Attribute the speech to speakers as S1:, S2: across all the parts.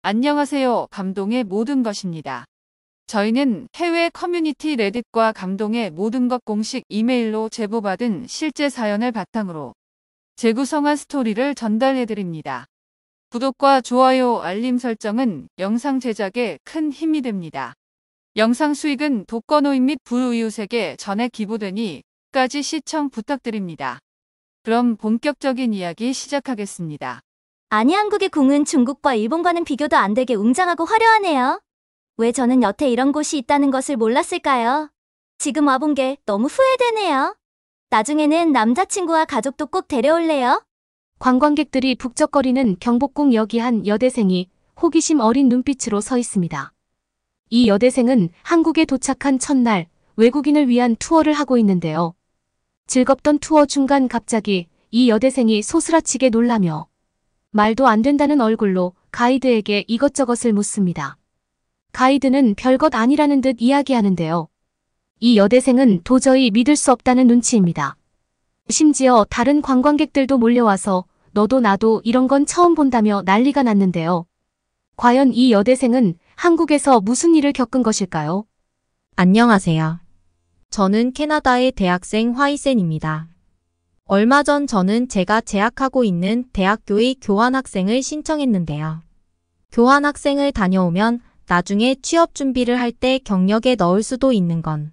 S1: 안녕하세요. 감동의 모든 것입니다. 저희는 해외 커뮤니티 레딧과 감동의 모든 것 공식 이메일로 제보받은 실제 사연을 바탕으로 재구성한 스토리를 전달해드립니다. 구독과 좋아요, 알림 설정은 영상 제작에 큰 힘이 됩니다. 영상 수익은 독거노인 및 불우이웃에게 전액 기부되니 끝까지 시청 부탁드립니다. 그럼 본격적인 이야기 시작하겠습니다.
S2: 아니, 한국의 궁은 중국과 일본과는 비교도 안 되게 웅장하고 화려하네요. 왜 저는 여태 이런 곳이 있다는 것을 몰랐을까요? 지금 와본 게 너무 후회되네요. 나중에는 남자친구와 가족도 꼭 데려올래요.
S3: 관광객들이 북적거리는 경복궁역이 한 여대생이 호기심 어린 눈빛으로 서 있습니다. 이 여대생은 한국에 도착한 첫날 외국인을 위한 투어를 하고 있는데요. 즐겁던 투어 중간 갑자기 이 여대생이 소스라치게 놀라며 말도 안 된다는 얼굴로 가이드에게 이것저것을 묻습니다. 가이드는 별것 아니라는 듯 이야기하는데요. 이 여대생은 도저히 믿을 수 없다는 눈치입니다. 심지어 다른 관광객들도 몰려와서 너도 나도 이런 건 처음 본다며 난리가 났는데요. 과연 이 여대생은 한국에서 무슨 일을 겪은 것일까요?
S4: 안녕하세요. 저는 캐나다의 대학생 화이센입니다. 얼마 전 저는 제가 재학하고 있는 대학교의 교환학생을 신청했는데요. 교환학생을 다녀오면 나중에 취업 준비를 할 때 경력에 넣을 수도 있는 건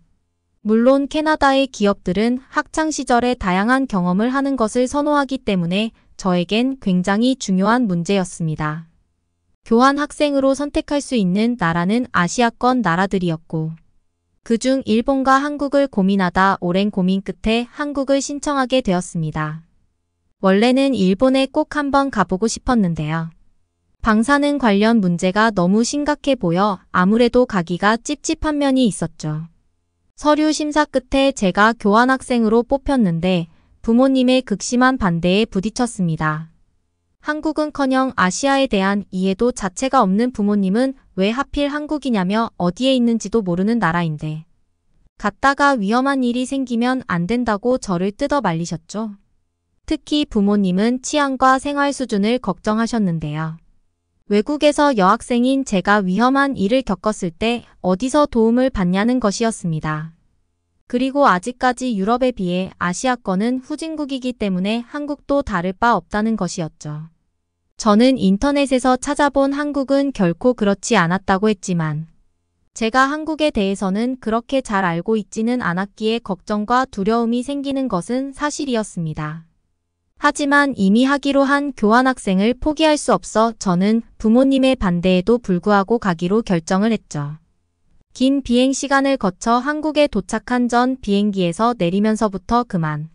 S4: 물론 캐나다의 기업들은 학창시절에 다양한 경험을 하는 것을 선호하기 때문에 저에겐 굉장히 중요한 문제였습니다. 교환학생으로 선택할 수 있는 나라는 아시아권 나라들이었고 그중 일본과 한국을 고민하다 오랜 고민 끝에 한국을 신청하게 되었습니다. 원래는 일본에 꼭 한번 가보고 싶었는데요. 방사능 관련 문제가 너무 심각해 보여 아무래도 가기가 찝찝한 면이 있었죠. 서류 심사 끝에 제가 교환학생으로 뽑혔는데 부모님의 극심한 반대에 부딪혔습니다. 한국은커녕 아시아에 대한 이해도 자체가 없는 부모님은 왜 하필 한국이냐며 어디에 있는지도 모르는 나라인데 갔다가 위험한 일이 생기면 안 된다고 저를 뜯어 말리셨죠. 특히 부모님은 치안과 생활 수준을 걱정하셨는데요. 외국에서 여학생인 제가 위험한 일을 겪었을 때 어디서 도움을 받냐는 것이었습니다. 그리고 아직까지 유럽에 비해 아시아권은 후진국이기 때문에 한국도 다를 바 없다는 것이었죠. 저는 인터넷에서 찾아본 한국은 결코 그렇지 않았다고 했지만 제가 한국에 대해서는 그렇게 잘 알고 있지는 않았기에 걱정과 두려움이 생기는 것은 사실이었습니다. 하지만 이미 하기로 한 교환학생을 포기할 수 없어 저는 부모님의 반대에도 불구하고 가기로 결정을 했죠. 긴 비행 시간을 거쳐 한국에 도착한 전 비행기에서 내리면서부터 그만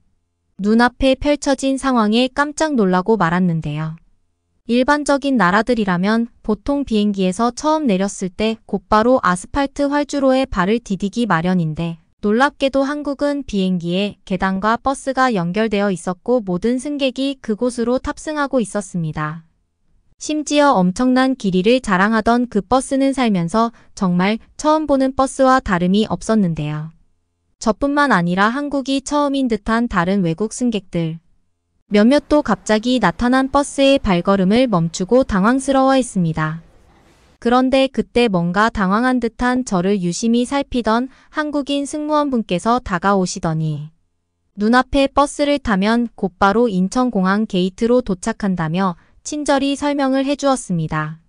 S4: 눈앞에 펼쳐진 상황에 깜짝 놀라고 말았는데요. 일반적인 나라들이라면 보통 비행기에서 처음 내렸을 때 곧바로 아스팔트 활주로에 발을 디디기 마련인데 놀랍게도 한국은 비행기에 계단과 버스가 연결되어 있었고 모든 승객이 그곳으로 탑승하고 있었습니다. 심지어 엄청난 길이를 자랑하던 그 버스는 살면서 정말 처음 보는 버스와 다름이 없었는데요. 저뿐만 아니라 한국이 처음인 듯한 다른 외국 승객들 몇몇도 갑자기 나타난 버스의 발걸음을 멈추고 당황스러워했습니다. 그런데 그때 뭔가 당황한 듯한 저를 유심히 살피던 한국인 승무원분께서 다가오시더니 눈앞에 버스를 타면 곧바로 인천공항 게이트로 도착한다며 친절히 설명을 해주었습니다.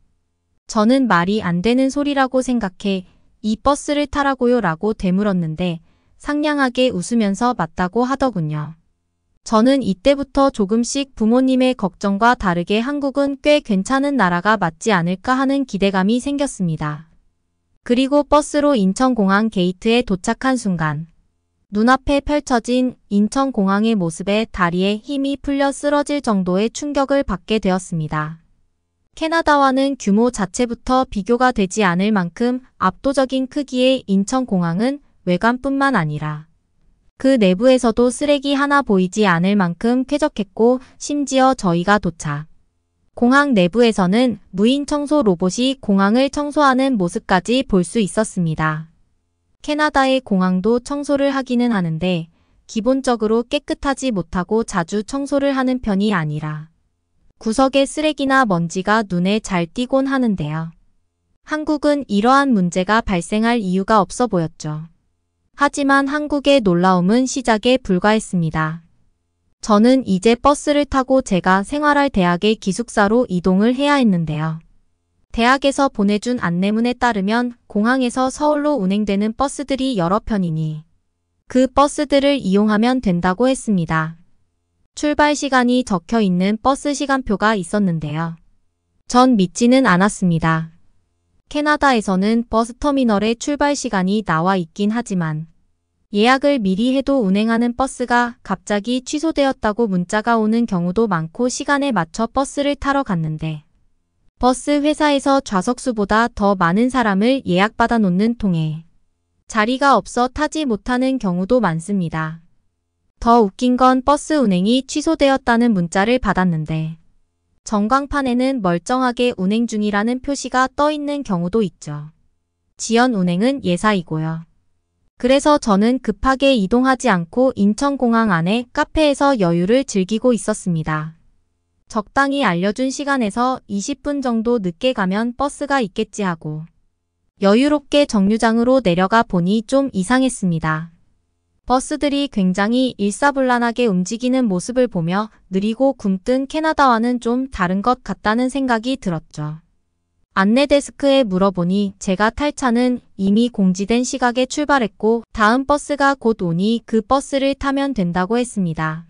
S4: 저는 말이 안 되는 소리라고 생각해 이 버스를 타라고요 라고 되물었는데 상냥하게 웃으면서 맞다고 하더군요. 저는 이때부터 조금씩 부모님의 걱정과 다르게 한국은 꽤 괜찮은 나라가 맞지 않을까 하는 기대감이 생겼습니다. 그리고 버스로 인천공항 게이트에 도착한 순간 눈앞에 펼쳐진 인천공항의 모습에 다리에 힘이 풀려 쓰러질 정도의 충격을 받게 되었습니다. 캐나다와는 규모 자체부터 비교가 되지 않을 만큼 압도적인 크기의 인천공항은 외관뿐만 아니라 그 내부에서도 쓰레기 하나 보이지 않을 만큼 쾌적했고 심지어 저희가 도착. 공항 내부에서는 무인 청소 로봇이 공항을 청소하는 모습까지 볼 수 있었습니다. 캐나다의 공항도 청소를 하기는 하는데 기본적으로 깨끗하지 못하고 자주 청소를 하는 편이 아니라 구석에 쓰레기나 먼지가 눈에 잘 띄곤 하는데요. 한국은 이러한 문제가 발생할 이유가 없어 보였죠. 하지만 한국의 놀라움은 시작에 불과했습니다. 저는 이제 버스를 타고 제가 생활할 대학의 기숙사로 이동을 해야 했는데요. 대학에서 보내준 안내문에 따르면 공항에서 서울로 운행되는 버스들이 여러 편이니 그 버스들을 이용하면 된다고 했습니다. 출발 시간이 적혀 있는 버스 시간표가 있었는데요. 전 믿지는 않았습니다. 캐나다에서는 버스터미널의 출발 시간이 나와 있긴 하지만 예약을 미리 해도 운행하는 버스가 갑자기 취소되었다고 문자가 오는 경우도 많고 시간에 맞춰 버스를 타러 갔는데 버스 회사에서 좌석수보다 더 많은 사람을 예약받아 놓는 통에 자리가 없어 타지 못하는 경우도 많습니다. 더 웃긴 건 버스 운행이 취소되었다는 문자를 받았는데 전광판에는 멀쩡하게 운행 중이라는 표시가 떠 있는 경우도 있죠. 지연 운행은 예사이고요. 그래서 저는 급하게 이동하지 않고 인천공항 안에 카페에서 여유를 즐기고 있었습니다. 적당히 알려준 시간에서 20분 정도 늦게 가면 버스가 있겠지 하고 여유롭게 정류장으로 내려가 보니 좀 이상했습니다. 버스들이 굉장히 일사불란하게 움직이는 모습을 보며 느리고 굼뜬 캐나다와는 좀 다른 것 같다는 생각이 들었죠. 안내 데스크에 물어보니 제가 탈 차는 이미 공지된 시각에 출발했고 다음 버스가 곧 오니 그 버스를 타면 된다고 했습니다.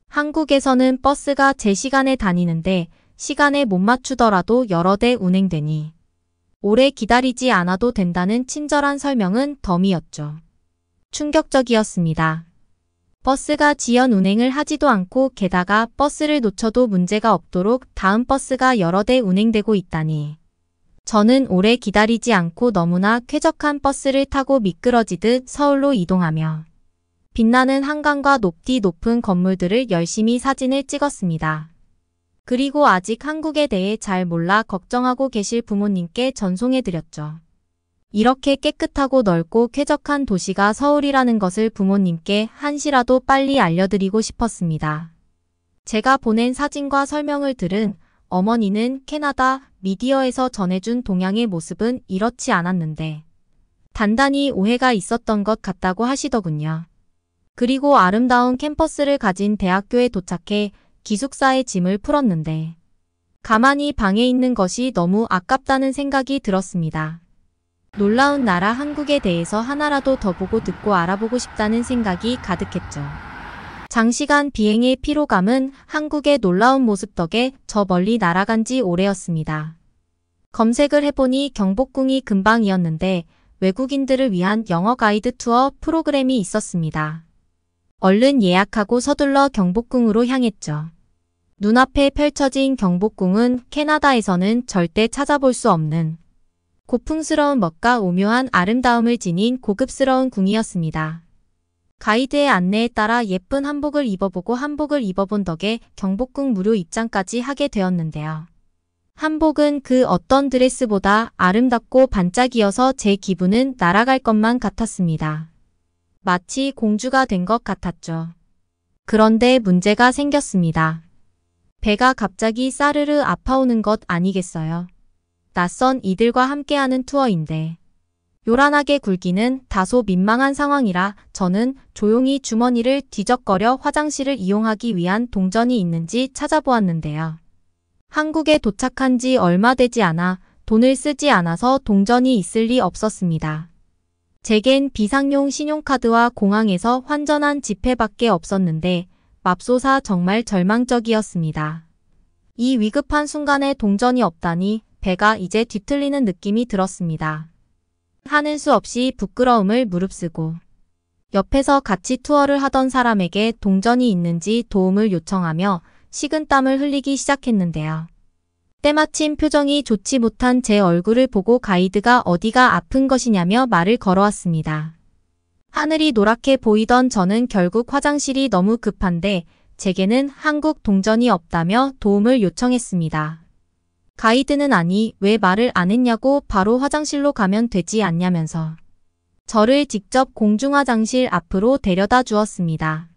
S4: 한국에서는 버스가 제 시간에 다니는데 시간에 못 맞추더라도 여러 대 운행되니 오래 기다리지 않아도 된다는 친절한 설명은 덤이었죠. 충격적이었습니다. 버스가 지연 운행을 하지도 않고 게다가 버스를 놓쳐도 문제가 없도록 다음 버스가 여러 대 운행되고 있다니. 저는 오래 기다리지 않고 너무나 쾌적한 버스를 타고 미끄러지듯 서울로 이동하며 빛나는 한강과 높디 높은 건물들을 열심히 사진을 찍었습니다. 그리고 아직 한국에 대해 잘 몰라 걱정하고 계실 부모님께 전송해드렸죠. 이렇게 깨끗하고 넓고 쾌적한 도시가 서울이라는 것을 부모님께 한시라도 빨리 알려드리고 싶었습니다. 제가 보낸 사진과 설명을 들은 어머니는 캐나다 미디어에서 전해준 동양의 모습은 이렇지 않았는데 단단히 오해가 있었던 것 같다고 하시더군요. 그리고 아름다운 캠퍼스를 가진 대학교에 도착해 기숙사의 짐을 풀었는데 가만히 방에 있는 것이 너무 아깝다는 생각이 들었습니다. 놀라운 나라 한국에 대해서 하나라도 더 보고 듣고 알아보고 싶다는 생각이 가득했죠. 장시간 비행의 피로감은 한국의 놀라운 모습 덕에 저 멀리 날아간 지 오래였습니다. 검색을 해보니 경복궁이 근방이었는데 외국인들을 위한 영어 가이드 투어 프로그램이 있었습니다. 얼른 예약하고 서둘러 경복궁으로 향했죠. 눈앞에 펼쳐진 경복궁은 캐나다에서는 절대 찾아볼 수 없는 고풍스러운 멋과 오묘한 아름다움을 지닌 고급스러운 궁이었습니다. 가이드의 안내에 따라 예쁜 한복을 입어보고 한복을 입어본 덕에 경복궁 무료 입장까지 하게 되었는데요. 한복은 그 어떤 드레스보다 아름답고 반짝이어서 제 기분은 날아갈 것만 같았습니다. 마치 공주가 된 것 같았죠. 그런데 문제가 생겼습니다. 배가 갑자기 싸르르 아파오는 것 아니겠어요? 낯선 이들과 함께하는 투어인데 요란하게 굴기는 다소 민망한 상황이라 저는 조용히 주머니를 뒤적거려 화장실을 이용하기 위한 동전이 있는지 찾아보았는데요. 한국에 도착한 지 얼마 되지 않아 돈을 쓰지 않아서 동전이 있을 리 없었습니다. 제겐 비상용 신용카드와 공항에서 환전한 지폐밖에 없었는데 맙소사 정말 절망적이었습니다. 이 위급한 순간에 동전이 없다니 배가 이제 뒤틀리는 느낌이 들었습니다. 하는 수 없이 부끄러움을 무릅쓰고 옆에서 같이 투어를 하던 사람에게 동전이 있는지 도움을 요청하며 식은땀을 흘리기 시작했는데요. 때마침 표정이 좋지 못한 제 얼굴을 보고 가이드가 어디가 아픈 것이냐며 말을 걸어왔습니다. 하늘이 노랗게 보이던 저는 결국 화장실이 너무 급한데 제게는 한국 동전이 없다며 도움을 요청했습니다. 가이드는 아니 왜 말을 안 했냐고 바로 화장실로 가면 되지 않냐면서 저를 직접 공중화장실 앞으로 데려다 주었습니다.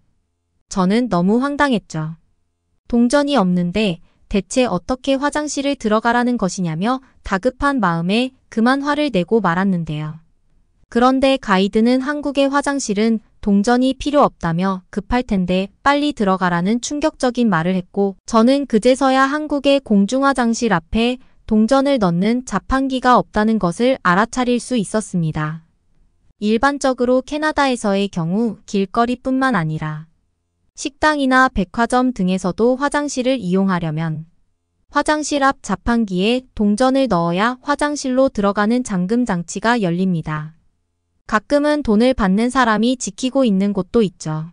S4: 저는 너무 황당했죠. 동전이 없는데 대체 어떻게 화장실을 들어가라는 것이냐며 다급한 마음에 그만 화를 내고 말았는데요. 그런데 가이드는 한국의 화장실은 동전이 필요 없다며 급할 텐데 빨리 들어가라는 충격적인 말을 했고, 저는 그제서야 한국의 공중화장실 앞에 동전을 넣는 자판기가 없다는 것을 알아차릴 수 있었습니다. 일반적으로 캐나다에서의 경우 길거리뿐만 아니라 식당이나 백화점 등에서도 화장실을 이용하려면 화장실 앞 자판기에 동전을 넣어야 화장실로 들어가는 잠금 장치가 열립니다. 가끔은 돈을 받는 사람이 지키고 있는 곳도 있죠.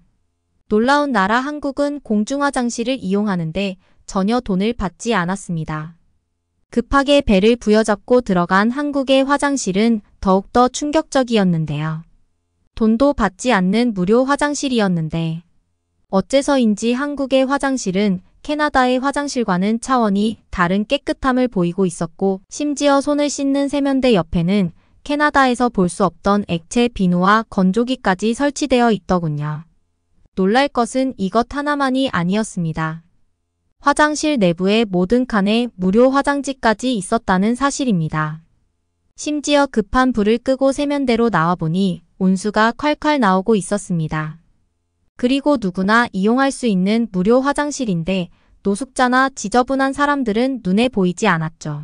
S4: 놀라운 나라 한국은 공중화장실을 이용하는데 전혀 돈을 받지 않았습니다. 급하게 배를 부여잡고 들어간 한국의 화장실은 더욱더 충격적이었는데요. 돈도 받지 않는 무료 화장실이었는데 어째서인지 한국의 화장실은 캐나다의 화장실과는 차원이 다른 깨끗함을 보이고 있었고, 심지어 손을 씻는 세면대 옆에는 캐나다에서 볼 수 없던 액체 비누와 건조기까지 설치되어 있더군요. 놀랄 것은 이것 하나만이 아니었습니다. 화장실 내부의 모든 칸에 무료 화장지까지 있었다는 사실입니다. 심지어 급한 불을 끄고 세면대로 나와보니 온수가 콸콸 나오고 있었습니다. 그리고 누구나 이용할 수 있는 무료 화장실인데 노숙자나 지저분한 사람들은 눈에 보이지 않았죠.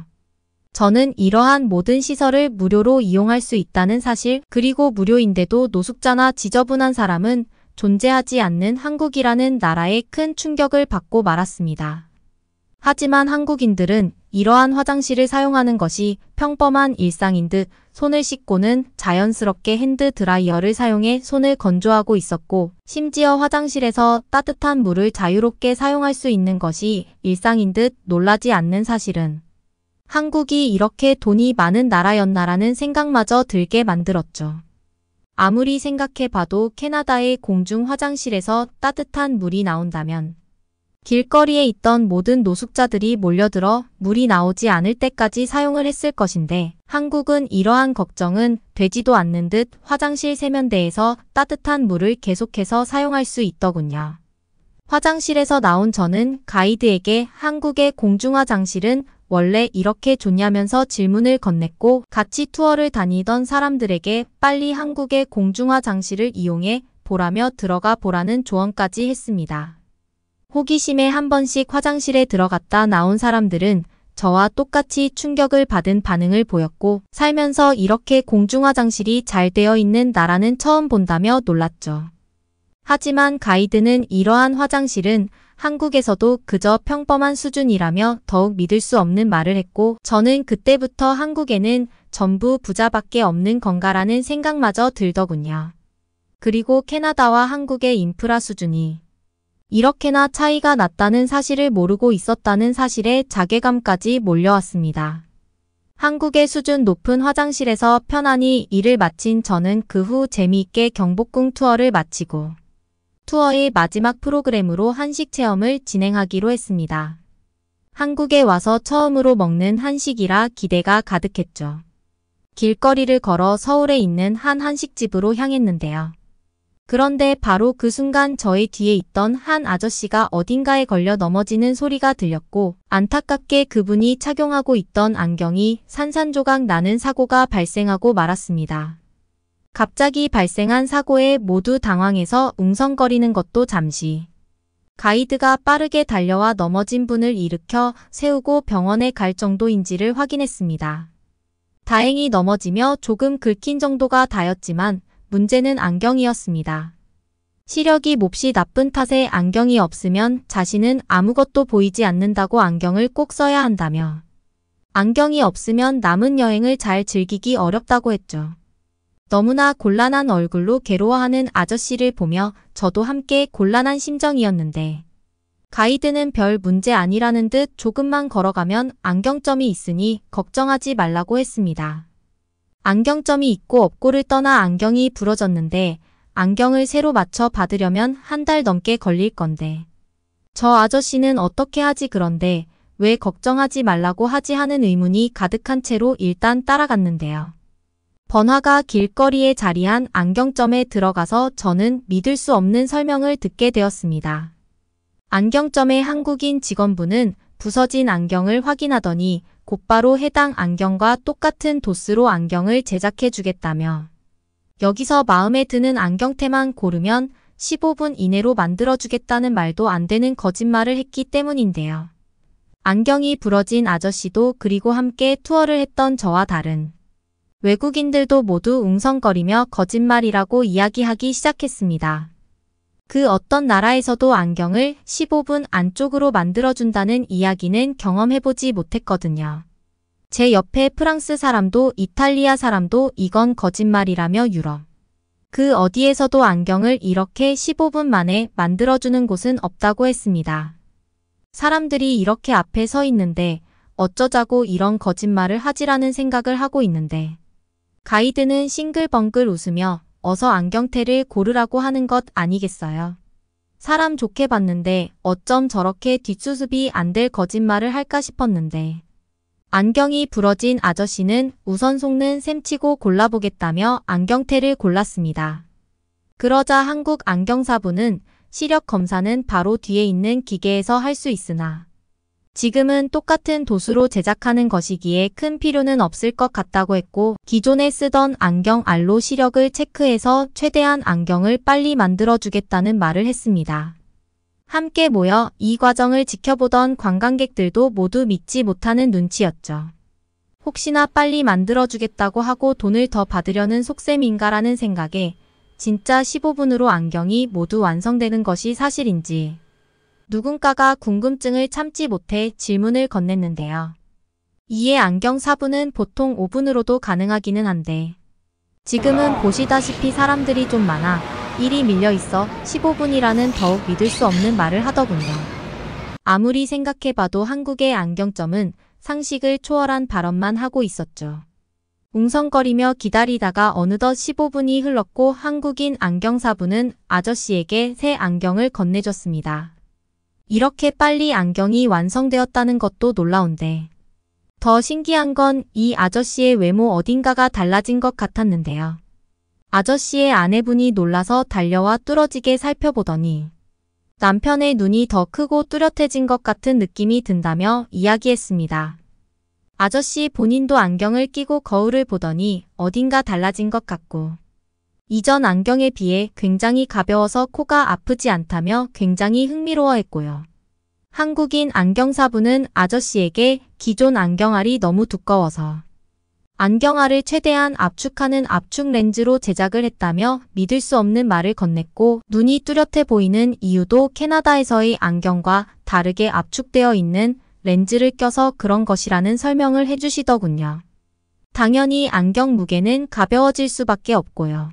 S4: 저는 이러한 모든 시설을 무료로 이용할 수 있다는 사실, 그리고 무료인데도 노숙자나 지저분한 사람은 존재하지 않는 한국이라는 나라에 큰 충격을 받고 말았습니다. 하지만 한국인들은 이러한 화장실을 사용하는 것이 평범한 일상인 듯 손을 씻고는 자연스럽게 핸드 드라이어를 사용해 손을 건조하고 있었고, 심지어 화장실에서 따뜻한 물을 자유롭게 사용할 수 있는 것이 일상인 듯 놀라지 않는 사실은 한국이 이렇게 돈이 많은 나라였나라는 생각마저 들게 만들었죠. 아무리 생각해봐도 캐나다의 공중 화장실에서 따뜻한 물이 나온다면 길거리에 있던 모든 노숙자들이 몰려들어 물이 나오지 않을 때까지 사용을 했을 것인데, 한국은 이러한 걱정은 되지도 않는 듯 화장실 세면대에서 따뜻한 물을 계속해서 사용할 수 있더군요. 화장실에서 나온 저는 가이드에게 한국의 공중화장실은 원래 이렇게 좋냐면서 질문을 건넸고, 같이 투어를 다니던 사람들에게 빨리 한국의 공중화장실을 이용해 보라며 들어가 보라는 조언까지 했습니다. 호기심에 한 번씩 화장실에 들어갔다 나온 사람들은 저와 똑같이 충격을 받은 반응을 보였고, 살면서 이렇게 공중화장실이 잘 되어 있는 나라는 처음 본다며 놀랐죠. 하지만 가이드는 이러한 화장실은 한국에서도 그저 평범한 수준이라며 더욱 믿을 수 없는 말을 했고, 저는 그때부터 한국에는 전부 부자밖에 없는 건가라는 생각마저 들더군요. 그리고 캐나다와 한국의 인프라 수준이 이렇게나 차이가 났다는 사실을 모르고 있었다는 사실에 자괴감까지 몰려왔습니다. 한국의 수준 높은 화장실에서 편안히 일을 마친 저는 그 후 재미있게 경복궁 투어를 마치고 투어의 마지막 프로그램으로 한식 체험을 진행하기로 했습니다. 한국에 와서 처음으로 먹는 한식이라 기대가 가득했죠. 길거리를 걸어 서울에 있는 한 한식집으로 향했는데요. 그런데 바로 그 순간 저의 뒤에 있던 한 아저씨가 어딘가에 걸려 넘어지는 소리가 들렸고, 안타깝게 그분이 착용하고 있던 안경이 산산조각 나는 사고가 발생하고 말았습니다. 갑자기 발생한 사고에 모두 당황해서 웅성거리는 것도 잠시. 가이드가 빠르게 달려와 넘어진 분을 일으켜 세우고 병원에 갈 정도인지를 확인했습니다. 다행히 넘어지며 조금 긁힌 정도가 다였지만 문제는 안경이었습니다. 시력이 몹시 나쁜 탓에 안경이 없으면 자신은 아무것도 보이지 않는다고 안경을 꼭 써야 한다며, 안경이 없으면 남은 여행을 잘 즐기기 어렵다고 했죠. 너무나 곤란한 얼굴로 괴로워하는 아저씨를 보며 저도 함께 곤란한 심정이었는데, 가이드는 별 문제 아니라는 듯 조금만 걸어가면 안경점이 있으니 걱정하지 말라고 했습니다. 안경점이 있고 없고를 떠나 안경이 부러졌는데 안경을 새로 맞춰 받으려면 한 달 넘게 걸릴 건데, 저 아저씨는 어떻게 하지 그런데 왜 걱정하지 말라고 하지 하는 의문이 가득한 채로 일단 따라갔는데요. 번화가 길거리에 자리한 안경점에 들어가서 저는 믿을 수 없는 설명을 듣게 되었습니다. 안경점의 한국인 직원분은 부서진 안경을 확인하더니 곧바로 해당 안경과 똑같은 도스로 안경을 제작해 주겠다며 여기서 마음에 드는 안경테만 고르면 15분 이내로 만들어주겠다는 말도 안 되는 거짓말을 했기 때문인데요. 안경이 부러진 아저씨도 그리고 함께 투어를 했던 저와 다른 외국인들도 모두 웅성거리며 거짓말이라고 이야기하기 시작했습니다. 그 어떤 나라에서도 안경을 15분 안쪽으로 만들어준다는 이야기는 경험해보지 못했거든요. 제 옆에 프랑스 사람도 이탈리아 사람도 이건 거짓말이라며 유럽 그 어디에서도 안경을 이렇게 15분 만에 만들어주는 곳은 없다고 했습니다. 사람들이 이렇게 앞에 서 있는데 어쩌자고 이런 거짓말을 하지라는 생각을 하고 있는데 가이드는 싱글벙글 웃으며 어서 안경테를 고르라고 하는 것 아니겠어요? 사람 좋게 봤는데 어쩜 저렇게 뒷수습이 안 될 거짓말을 할까 싶었는데 안경이 부러진 아저씨는 우선 속는 셈치고 골라보겠다며 안경테를 골랐습니다. 그러자 한국 안경사부는 시력 검사는 바로 뒤에 있는 기계에서 할 수 있으나 지금은 똑같은 도수로 제작하는 것이기에 큰 필요는 없을 것 같다고 했고 기존에 쓰던 안경 알로 시력을 체크해서 최대한 안경을 빨리 만들어주겠다는 말을 했습니다. 함께 모여 이 과정을 지켜보던 관광객들도 모두 믿지 못하는 눈치였죠. 혹시나 빨리 만들어주겠다고 하고 돈을 더 받으려는 속셈인가라는 생각에 진짜 15분으로 안경이 모두 완성되는 것이 사실인지 누군가가 궁금증을 참지 못해 질문을 건넸는데요. 이에 안경사부는 보통 5분으로도 가능하기는 한데 지금은 보시다시피 사람들이 좀 많아 일이 밀려 있어 15분이라는 더욱 믿을 수 없는 말을 하더군요. 아무리 생각해봐도 한국의 안경점은 상식을 초월한 발언만 하고 있었죠. 웅성거리며 기다리다가 어느덧 15분이 흘렀고 한국인 안경사부는 아저씨에게 새 안경을 건네줬습니다. 이렇게 빨리 안경이 완성되었다는 것도 놀라운데 더 신기한 건 이 아저씨의 외모 어딘가가 달라진 것 같았는데요. 아저씨의 아내분이 놀라서 달려와 뚫어지게 살펴보더니 남편의 눈이 더 크고 뚜렷해진 것 같은 느낌이 든다며 이야기했습니다. 아저씨 본인도 안경을 끼고 거울을 보더니 어딘가 달라진 것 같고 이전 안경에 비해 굉장히 가벼워서 코가 아프지 않다며 굉장히 흥미로워했고요. 한국인 안경사부는 아저씨에게 기존 안경알이 너무 두꺼워서 안경알을 최대한 압축하는 압축 렌즈로 제작을 했다며 믿을 수 없는 말을 건넸고 눈이 뚜렷해 보이는 이유도 캐나다에서의 안경과 다르게 압축되어 있는 렌즈를 껴서 그런 것이라는 설명을 해주시더군요. 당연히 안경 무게는 가벼워질 수밖에 없고요.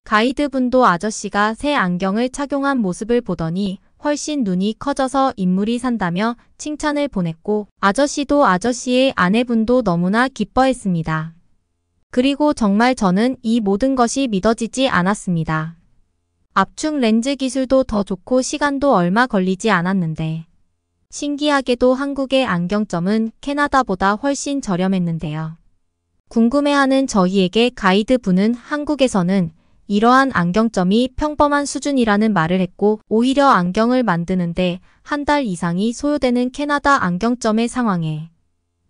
S4: 가이드분도 아저씨가 새 안경을 착용한 모습을 보더니 훨씬 눈이 커져서 인물이 산다며 칭찬을 보냈고 아저씨도 아저씨의 아내분도 너무나 기뻐했습니다. 그리고 정말 저는 이 모든 것이 믿어지지 않았습니다. 압축 렌즈 기술도 더 좋고 시간도 얼마 걸리지 않았는데 신기하게도 한국의 안경점은 캐나다보다 훨씬 저렴했는데요. 궁금해하는 저희에게 가이드분은 한국에서는 이러한 안경점이 평범한 수준이라는 말을 했고 오히려 안경을 만드는데 한 달 이상이 소요되는 캐나다 안경점의 상황에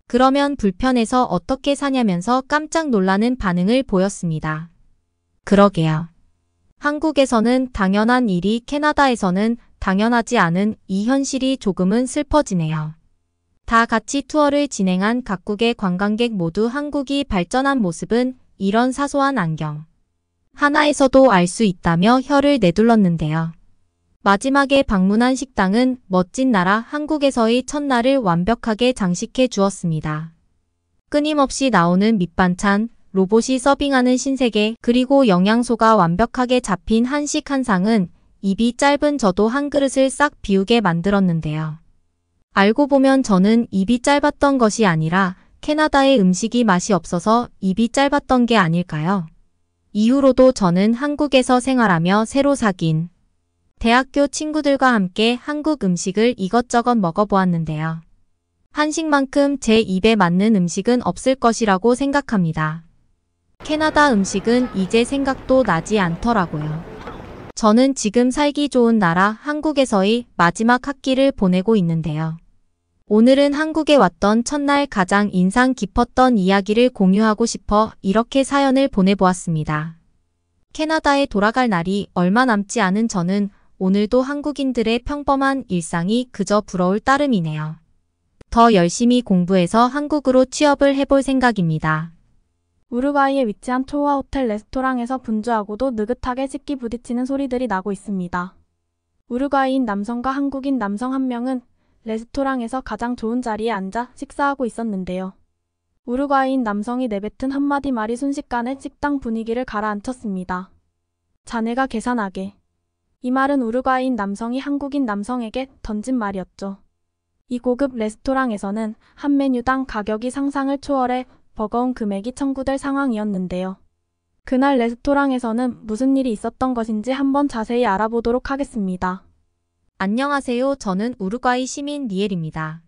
S4: 그러면 불편해서 어떻게 사냐면서 깜짝 놀라는 반응을 보였습니다. 그러게요. 한국에서는 당연한 일이 캐나다에서는 당연하지 않은 이 현실이 조금은 슬퍼지네요. 다 같이 투어를 진행한 각국의 관광객 모두 한국이 발전한 모습은 이런 사소한 안경 하나에서도 알 수 있다며 혀를 내둘렀는데요. 마지막에 방문한 식당은 멋진 나라 한국에서의 첫날을 완벽하게 장식해 주었습니다. 끊임없이 나오는 밑반찬, 로봇이 서빙하는 신세계, 그리고 영양소가 완벽하게 잡힌 한식 한 상은 입이 짧은 저도 한 그릇을 싹 비우게 만들었는데요. 알고 보면 저는 입이 짧았던 것이 아니라 캐나다의 음식이 맛이 없어서 입이 짧았던 게 아닐까요? 이후로도 저는 한국에서 생활하며 새로 사귄 대학교 친구들과 함께 한국 음식을 이것저것 먹어보았는데요. 한식만큼 제 입에 맞는 음식은 없을 것이라고 생각합니다. 캐나다 음식은 이제 생각도 나지 않더라고요. 저는 지금 살기 좋은 나라 한국에서의 마지막 학기를 보내고 있는데요. 오늘은 한국에 왔던 첫날 가장 인상 깊었던 이야기를 공유하고 싶어 이렇게 사연을 보내보았습니다. 캐나다에 돌아갈 날이 얼마 남지 않은 저는 오늘도 한국인들의 평범한 일상이 그저 부러울 따름이네요. 더 열심히 공부해서 한국으로 취업을 해볼 생각입니다.
S5: 우루과이에 위치한 초호화 호텔 레스토랑에서 분주하고도 느긋하게 식기 부딪히는 소리들이 나고 있습니다. 우루과이인 남성과 한국인 남성 한 명은 레스토랑에서 가장 좋은 자리에 앉아 식사하고 있었는데요. 우루과이인 남성이 내뱉은 한마디 말이 순식간에 식당 분위기를 가라앉혔습니다. 자네가 계산하게. 이 말은 우루과이인 남성이 한국인 남성에게 던진 말이었죠. 이 고급 레스토랑에서는 한 메뉴당 가격이 상상을 초월해 버거운 금액이 청구될 상황이었는데요. 그날 레스토랑에서는 무슨 일이 있었던 것인지 한번 자세히 알아보도록 하겠습니다.
S4: 안녕하세요. 저는 우루과이 시민 리엘입니다.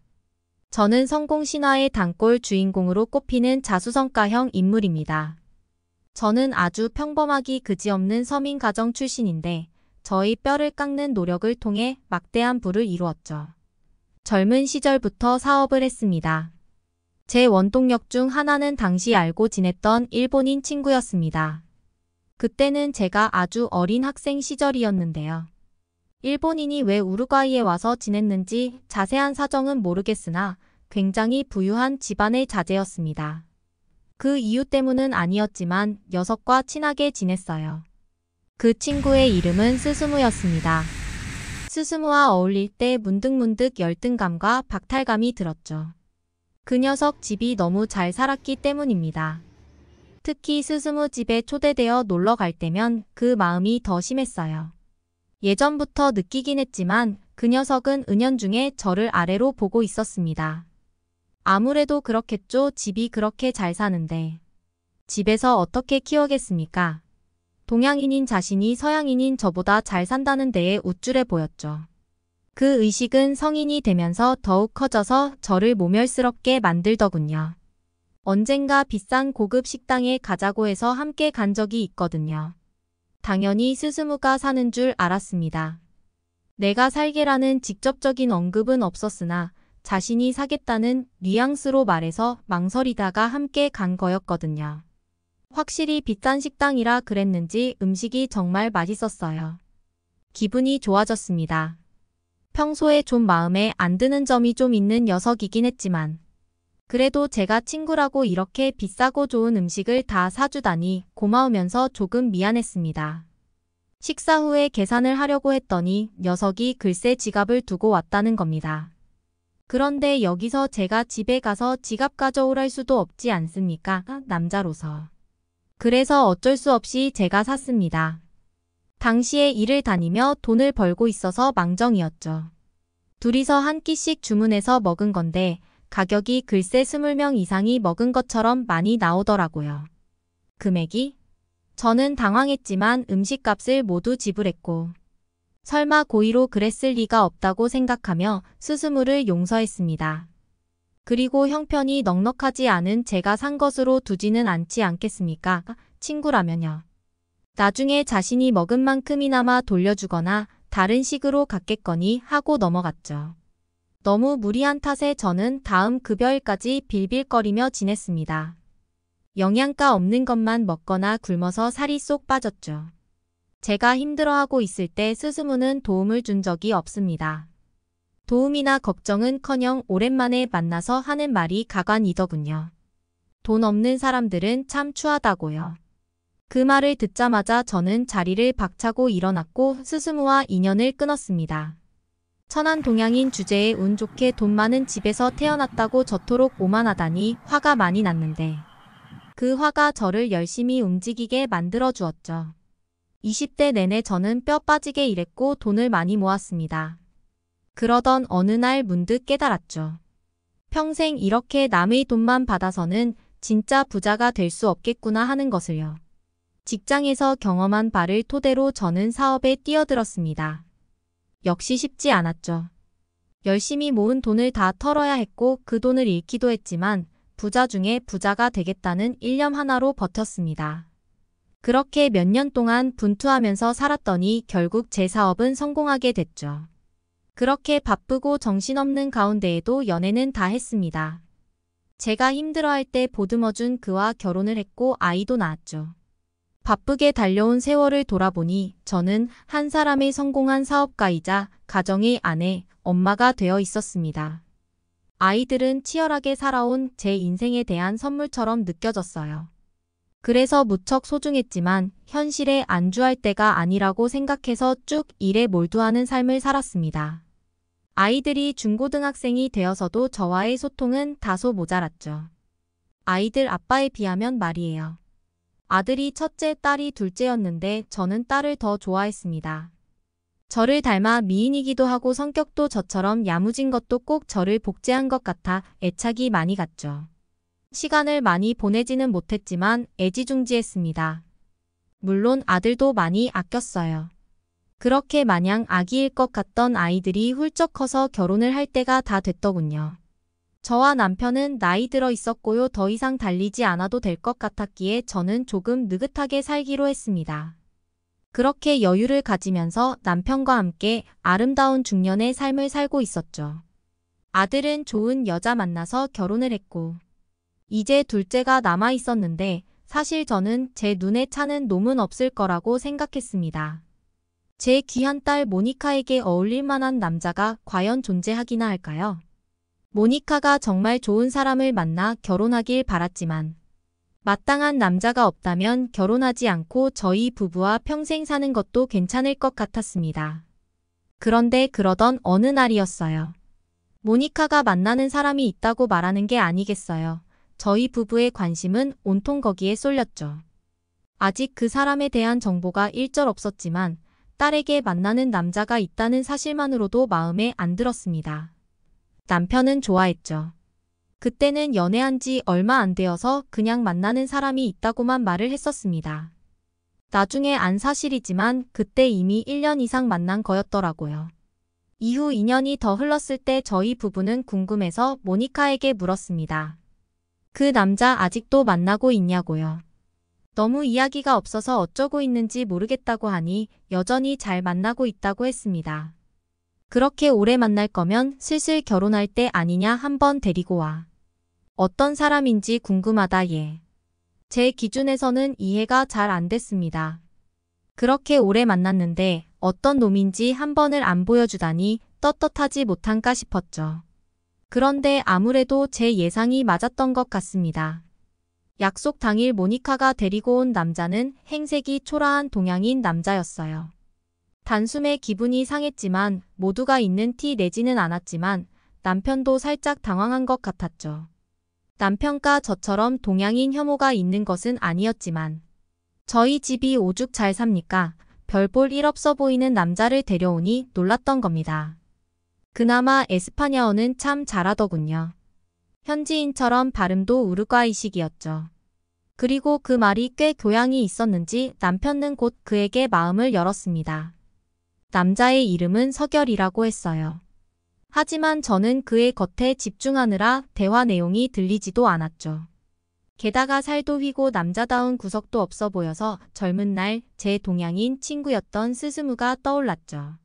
S4: 저는 성공 신화의 단골 주인공으로 꼽히는 자수성가형 인물입니다. 저는 아주 평범하기 그지없는 서민 가정 출신인데 저희 뼈를 깎는 노력을 통해 막대한 부를 이루었죠. 젊은 시절부터 사업을 했습니다. 제 원동력 중 하나는 당시 알고 지냈던 일본인 친구였습니다. 그때는 제가 아주 어린 학생 시절이었는데요. 일본인이 왜 우루과이에 와서 지냈는지 자세한 사정은 모르겠으나 굉장히 부유한 집안의 자제였습니다. 그 이유 때문은 아니었지만 녀석과 친하게 지냈어요. 그 친구의 이름은 스스무였습니다. 스스무와 어울릴 때 문득문득 열등감과 박탈감이 들었죠. 그 녀석 집이 너무 잘 살았기 때문입니다. 특히 스스무 집에 초대되어 놀러 갈 때면 그 마음이 더 심했어요. 예전부터 느끼긴 했지만 그 녀석은 은연중에 저를 아래로 보고 있었습니다. 아무래도 그렇겠죠. 집이 그렇게 잘 사는데. 집에서 어떻게 키우겠습니까? 동양인인 자신이 서양인인 저보다 잘 산다는 데에 우쭐해 보였죠. 그 의식은 성인이 되면서 더욱 커져서 저를 모멸스럽게 만들더군요. 언젠가 비싼 고급 식당에 가자고 해서 함께 간 적이 있거든요. 당연히 스스무가 사는 줄 알았습니다. 내가 살게라는 직접적인 언급은 없었으나 자신이 사겠다는 뉘앙스로 말해서 망설이다가 함께 간 거였거든요. 확실히 비싼 식당이라 그랬는지 음식이 정말 맛있었어요. 기분이 좋아졌습니다. 평소에 좀 마음에 안 드는 점이 좀 있는 녀석이긴 했지만 그래도 제가 친구라고 이렇게 비싸고 좋은 음식을 다 사주다니 고마우면서 조금 미안했습니다. 식사 후에 계산을 하려고 했더니 녀석이 글쎄 지갑을 두고 왔다는 겁니다. 그런데 여기서 제가 집에 가서 지갑 가져오랄 수도 없지 않습니까? 남자로서. 그래서 어쩔 수 없이 제가 샀습니다. 당시에 일을 다니며 돈을 벌고 있어서 망정이었죠. 둘이서 한 끼씩 주문해서 먹은 건데 가격이 글쎄 20명 이상이 먹은 것처럼 많이 나오더라고요. 금액이? 저는 당황했지만 음식값을 모두 지불했고 설마 고의로 그랬을 리가 없다고 생각하며 스스무를 용서했습니다. 그리고 형편이 넉넉하지 않은 제가 산 것으로 두지는 않지 않겠습니까? 친구라면요. 나중에 자신이 먹은 만큼이나마 돌려주거나 다른 식으로 갚겠거니 하고 넘어갔죠. 너무 무리한 탓에 저는 다음 급여일까지 빌빌거리며 지냈습니다. 영양가 없는 것만 먹거나 굶어서 살이 쏙 빠졌죠. 제가 힘들어하고 있을 때 스스무는 도움을 준 적이 없습니다. 도움이나 걱정은커녕 오랜만에 만나서 하는 말이 가관이더군요. 돈 없는 사람들은 참 추하다고요. 그 말을 듣자마자 저는 자리를 박차고 일어났고 스스무와 인연을 끊었습니다. 천한 동양인 주제에 운 좋게 돈 많은 집에서 태어났다고 저토록 오만하다니 화가 많이 났는데 그 화가 저를 열심히 움직이게 만들어 주었죠. 20대 내내 저는 뼈 빠지게 일했고 돈을 많이 모았습니다. 그러던 어느 날 문득 깨달았죠. 평생 이렇게 남의 돈만 받아서는 진짜 부자가 될 수 없겠구나 하는 것을요. 직장에서 경험한 바를 토대로 저는 사업에 뛰어들었습니다. 역시 쉽지 않았죠. 열심히 모은 돈을 다 털어야 했고 그 돈을 잃기도 했지만 부자 중에 부자가 되겠다는 일념 하나로 버텼습니다. 그렇게 몇 년 동안 분투하면서 살았더니 결국 제 사업은 성공하게 됐죠. 그렇게 바쁘고 정신없는 가운데에도 연애는 다 했습니다. 제가 힘들어할 때 보듬어준 그와 결혼을 했고 아이도 낳았죠. 바쁘게 달려온 세월을 돌아보니 저는 한 사람의 성공한 사업가이자 가정의 아내, 엄마가 되어 있었습니다. 아이들은 치열하게 살아온 제 인생에 대한 선물처럼 느껴졌어요. 그래서 무척 소중했지만 현실에 안주할 때가 아니라고 생각해서 쭉 일에 몰두하는 삶을 살았습니다. 아이들이 중고등학생이 되어서도 저와의 소통은 다소 모자랐죠. 아이들 아빠에 비하면 말이에요. 아들이 첫째, 딸이 둘째였는데 저는 딸을 더 좋아했습니다. 저를 닮아 미인이기도 하고 성격도 저처럼 야무진 것도 꼭 저를 복제한 것 같아 애착이 많이 갔죠. 시간을 많이 보내지는 못했지만 애지중지했습니다. 물론 아들도 많이 아꼈어요. 그렇게 마냥 아기일 것 같던 아이들이 훌쩍 커서 결혼을 할 때가 다 됐더군요. 저와 남편은 나이 들어 있었고요. 더 이상 달리지 않아도 될 것 같았기에 저는 조금 느긋하게 살기로 했습니다. 그렇게 여유를 가지면서 남편과 함께 아름다운 중년의 삶을 살고 있었죠. 아들은 좋은 여자 만나서 결혼을 했고 이제 둘째가 남아 있었는데 사실 저는 제 눈에 차는 놈은 없을 거라고 생각했습니다. 제 귀한 딸 모니카에게 어울릴 만한 남자가 과연 존재하기나 할까요? 모니카가 정말 좋은 사람을 만나 결혼하길 바랐지만 마땅한 남자가 없다면 결혼하지 않고 저희 부부와 평생 사는 것도 괜찮을 것 같았습니다. 그런데 그러던 어느 날이었어요. 모니카가 만나는 사람이 있다고 말하는 게 아니겠어요. 저희 부부의 관심은 온통 거기에 쏠렸죠. 아직 그 사람에 대한 정보가 일절 없었지만 딸에게 만나는 남자가 있다는 사실만으로도 마음에 안 들었습니다. 남편은 좋아했죠. 그때는 연애한 지 얼마 안 되어서 그냥 만나는 사람이 있다고만 말을 했었습니다. 나중에 안 사실이지만 그때 이미 1년 이상 만난 거였더라고요. 이후 2년이 더 흘렀을 때 저희 부부는 궁금해서 모니카에게 물었습니다. 그 남자 아직도 만나고 있냐고요. 너무 이야기가 없어서 어쩌고 있는지 모르겠다고 하니 여전히 잘 만나고 있다고 했습니다. 그렇게 오래 만날 거면 슬슬 결혼할 때 아니냐 한번 데리고 와. 어떤 사람인지 궁금하다 얘. 제 기준에서는 이해가 잘 안 됐습니다. 그렇게 오래 만났는데 어떤 놈인지 한 번을 안 보여주다니 떳떳하지 못한가 싶었죠. 그런데 아무래도 제 예상이 맞았던 것 같습니다. 약속 당일 모니카가 데리고 온 남자는 행색이 초라한 동양인 남자였어요. 단숨에 기분이 상했지만 모두가 있는 티 내지는 않았지만 남편도 살짝 당황한 것 같았죠. 남편과 저처럼 동양인 혐오가 있는 것은 아니었지만 저희 집이 오죽 잘 삽니까? 별 볼 일 없어 보이는 남자를 데려오니 놀랐던 겁니다. 그나마 에스파냐어는 참 잘하더군요. 현지인처럼 발음도 우루과이식이었죠. 그리고 그 말이 꽤 교양이 있었는지 남편은 곧 그에게 마음을 열었습니다. 남자의 이름은 서결이라고 했어요. 하지만 저는 그의 겉에 집중하느라 대화 내용이 들리지도 않았죠. 게다가 살도 휘고 남자다운 구석도 없어 보여서 젊은 날 제 동양인 친구였던 스스무가 떠올랐죠.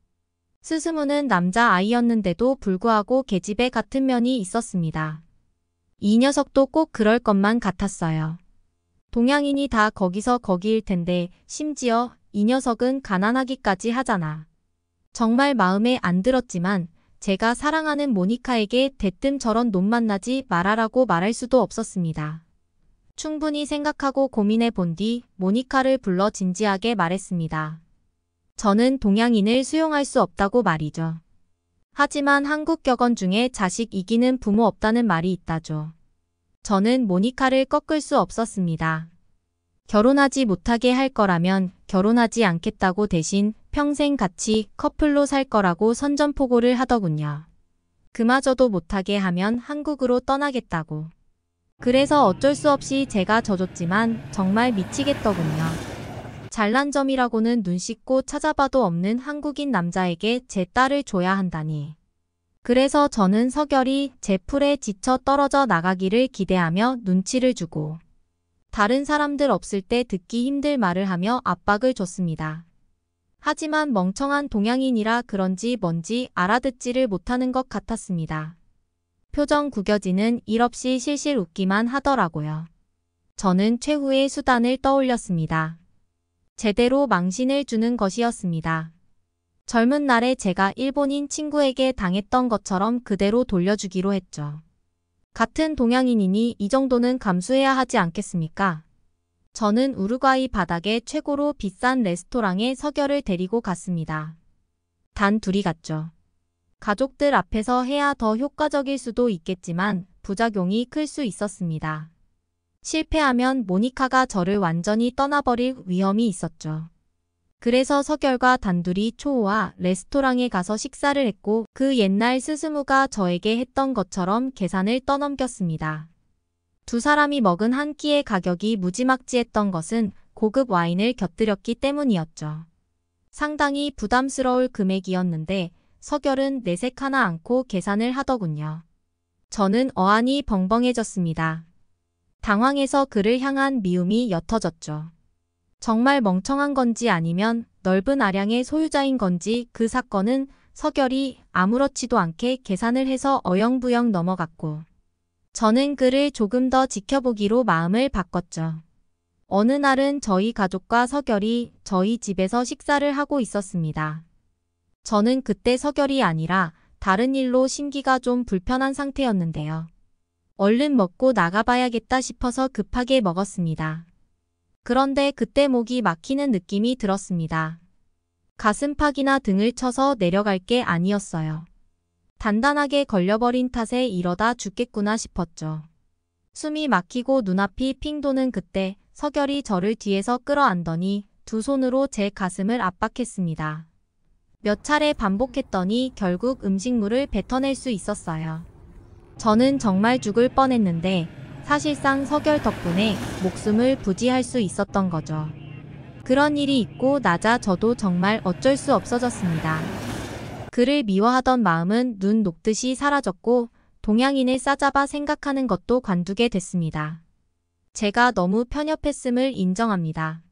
S4: 스스무는 남자아이였는데도 불구하고 계집애 같은 면이 있었습니다. 이 녀석도 꼭 그럴 것만 같았어요. 동양인이 다 거기서 거기일 텐데 심지어 이 녀석은 가난하기까지 하잖아. 정말 마음에 안 들었지만 제가 사랑하는 모니카에게 대뜸 저런 놈 만나지 말아라고 말할 수도 없었습니다. 충분히 생각하고 고민해 본 뒤 모니카를 불러 진지하게 말했습니다. 저는 동양인을 수용할 수 없다고 말이죠. 하지만 한국 격언 중에 자식 이기는 부모 없다는 말이 있다죠. 저는 모니카를 꺾을 수 없었습니다. 결혼하지 못하게 할 거라면 결혼하지 않겠다고 대신 평생 같이 커플로 살 거라고 선전포고를 하더군요. 그마저도 못하게 하면 한국으로 떠나겠다고. 그래서 어쩔 수 없이 제가 져줬지만 정말 미치겠더군요. 잘난 점이라고는 눈 씻고 찾아봐도 없는 한국인 남자에게 제 딸을 줘야 한다니. 그래서 저는 서결이 제 풀에 지쳐 떨어져 나가기를 기대하며 눈치를 주고 다른 사람들 없을 때 듣기 힘들 말을 하며 압박을 줬습니다. 하지만 멍청한 동양인이라 그런지 뭔지 알아듣지를 못하는 것 같았습니다. 표정 구겨지는 일 없이 실실 웃기만 하더라고요. 저는 최후의 수단을 떠올렸습니다. 제대로 망신을 주는 것이었습니다. 젊은 날에 제가 일본인 친구에게 당했던 것처럼 그대로 돌려주기로 했죠. 같은 동양인이니 이 정도는 감수해야 하지 않겠습니까? 저는 우루과이 바닥의 최고로 비싼 레스토랑에 석열을 데리고 갔습니다. 단 둘이 갔죠. 가족들 앞에서 해야 더 효과적일 수도 있겠지만 부작용이 클 수 있었습니다. 실패하면 모니카가 저를 완전히 떠나버릴 위험이 있었죠. 그래서 석열과 단둘이 초호와 레스토랑에 가서 식사를 했고 그 옛날 스스무가 저에게 했던 것처럼 계산을 떠넘겼습니다. 두 사람이 먹은 한 끼의 가격이 무지막지했던 것은 고급 와인을 곁들였기 때문이었죠. 상당히 부담스러울 금액이었는데 석열은 내색 하나 않고 계산을 하더군요. 저는 어안이 벙벙해졌습니다. 당황해서 그를 향한 미움이 옅어졌죠. 정말 멍청한 건지 아니면 넓은 아량의 소유자인 건지 그 사건은 석열이 아무렇지도 않게 계산을 해서 어영부영 넘어갔고 저는 그를 조금 더 지켜보기로 마음을 바꿨죠. 어느 날은 저희 가족과 석열이 저희 집에서 식사를 하고 있었습니다. 저는 그때 석열이 아니라 다른 일로 심기가 좀 불편한 상태였는데요. 얼른 먹고 나가봐야겠다 싶어서 급하게 먹었습니다. 그런데 그때 목이 막히는 느낌이 들었습니다. 가슴팍이나 등을 쳐서 내려갈 게 아니었어요. 단단하게 걸려버린 탓에 이러다 죽겠구나 싶었죠. 숨이 막히고 눈앞이 핑 도는 그때 석열이 저를 뒤에서 끌어안더니 두 손으로 제 가슴을 압박했습니다. 몇 차례 반복했더니 결국 음식물을 뱉어낼 수 있었어요. 저는 정말 죽을 뻔했는데 사실상 석열 덕분에 목숨을 부지할 수 있었던 거죠. 그런 일이 있고 나자 저도 정말 어쩔 수 없어졌습니다. 그를 미워하던 마음은 눈 녹듯이 사라졌고 동양인을 싸잡아 생각하는 것도 관두게 됐습니다. 제가 너무 편협했음을 인정합니다.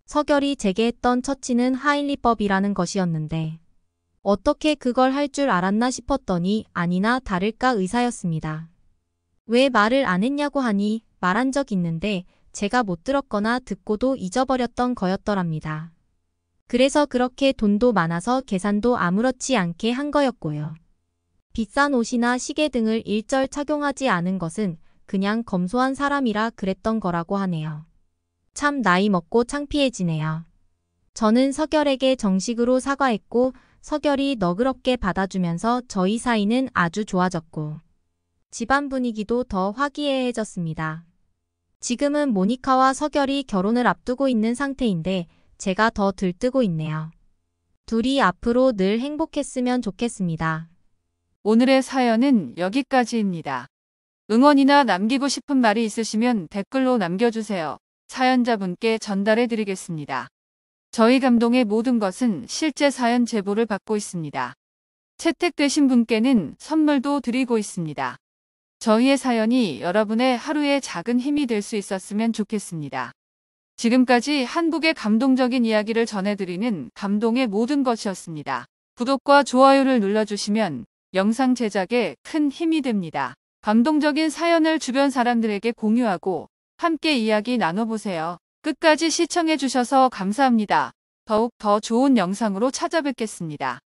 S4: 석열이 제게 했던 처치는 하인리법이라는 것이었는데 어떻게 그걸 할 줄 알았나 싶었더니 아니나 다를까 의사였습니다. 왜 말을 안 했냐고 하니 말한 적 있는데 제가 못 들었거나 듣고도 잊어버렸던 거였더랍니다. 그래서 그렇게 돈도 많아서 계산도 아무렇지 않게 한 거였고요. 비싼 옷이나 시계 등을 일절 착용하지 않은 것은 그냥 검소한 사람이라 그랬던 거라고 하네요. 참 나이 먹고 창피해지네요. 저는 석열에게 정식으로 사과했고 석열이 너그럽게 받아주면서 저희 사이는 아주 좋아졌고 집안 분위기도 더 화기애애해졌습니다. 지금은 모니카와 석열이 결혼을 앞두고 있는 상태인데 제가 더 들뜨고 있네요. 둘이 앞으로 늘 행복했으면 좋겠습니다.
S1: 오늘의 사연은 여기까지입니다. 응원이나 남기고 싶은 말이 있으시면 댓글로 남겨주세요. 사연자분께 전달해 드리겠습니다. 저희 감동의 모든 것은 실제 사연 제보를 받고 있습니다. 채택되신 분께는 선물도 드리고 있습니다. 저희의 사연이 여러분의 하루의 작은 힘이 될 수 있었으면 좋겠습니다. 지금까지 한국의 감동적인 이야기를 전해드리는 감동의 모든 것이었습니다. 구독과 좋아요를 눌러주시면 영상 제작에 큰 힘이 됩니다. 감동적인 사연을 주변 사람들에게 공유하고 함께 이야기 나눠보세요. 끝까지 시청해주셔서 감사합니다. 더욱 더 좋은 영상으로 찾아뵙겠습니다.